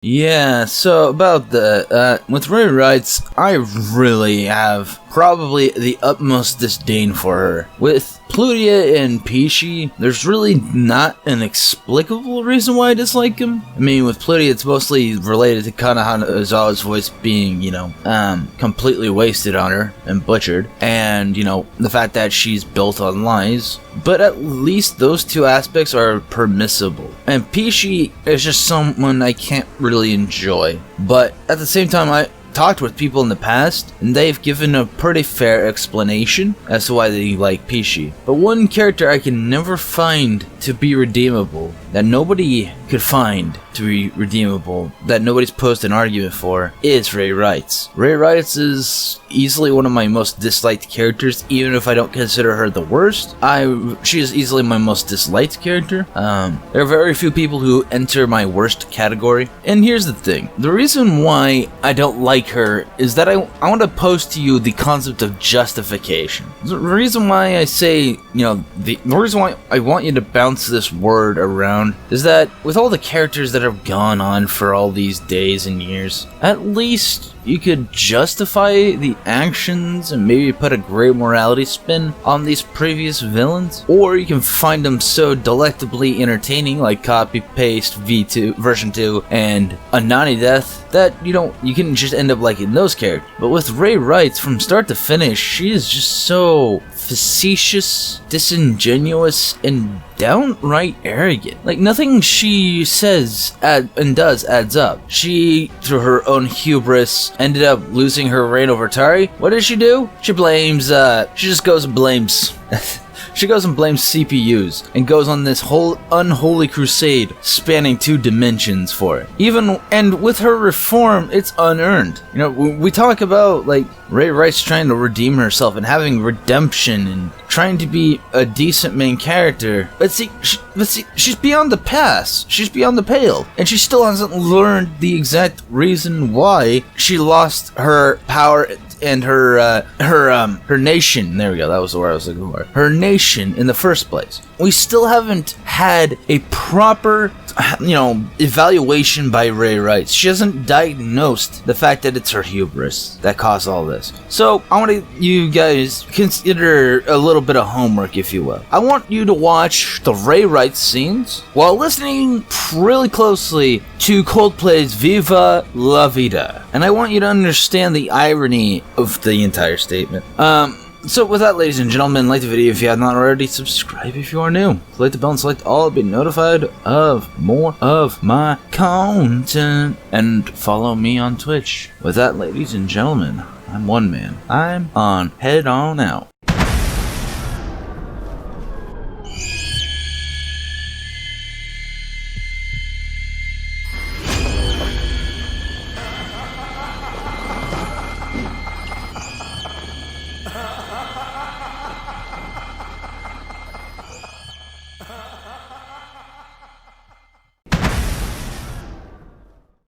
Yeah, so about with Ryghts, I really have probably the utmost disdain for her. With Plutia and Pishi, there's really not an explicable reason why I dislike him. I mean, with Plutia, it's mostly related to Kanahazawa's voice being, completely wasted on her and butchered, and, the fact that she's built on lies. But at least those two aspects are permissible. And Pishi is just someone I can't really enjoy. But at the same time, I talked with people in the past, and they've given a pretty fair explanation as to why they like Pishi. But one character I can never find to be redeemable, that nobody could find to be redeemable, that nobody's posed an argument for, is Ryghts. Ryghts is easily one of my most disliked characters, even if I don't consider her the worst. She is easily my most disliked character. There are very few people who enter my worst category. And here's the thing. The reason why I don't like her is that I want to pose to you the concept of justification. The reason why I say, the reason why I want you to bounce this word around is that with all the characters that have gone on for all these days and years, at least you could justify the actions and maybe put a great morality spin on these previous villains, or you can find them so delectably entertaining, like Copy Paste V2 version 2 and Anani Death, that you can just end up liking those characters. But with Ryghts, from start to finish, she is just so facetious, disingenuous, and downright arrogant. Like, nothing she says and does adds up. She, through her own hubris, ended up losing her reign over Tari. What does she do? She blames, she just goes and blames she goes and blames CPUs and goes on this whole unholy crusade spanning 2 dimensions for it. And with her reform, it's unearned. We talk about Ryghts trying to redeem herself and having redemption and trying to be a decent main character. But see, she's beyond the pass. She's beyond the pale, and she still hasn't learned the exact reason why she lost her power and her nation. There we go. That was the word I was looking for. Her nation in the first place. We still haven't had a proper, evaluation by Ryghts. She hasn't diagnosed the fact that it's her hubris that caused all this. So I want you guys consider a little bit of homework, if you will. I want you to watch the Ryghts scenes while listening really closely to Coldplay's Viva La Vida. And I want you to understand the irony of the entire statement. So with that, ladies and gentlemen, like the video if you have not already, subscribe if you are new, click the bell and select all to be notified of more of my content, and follow me on Twitch. With that, ladies and gentlemen, I'm One Man. I'm on, head on out.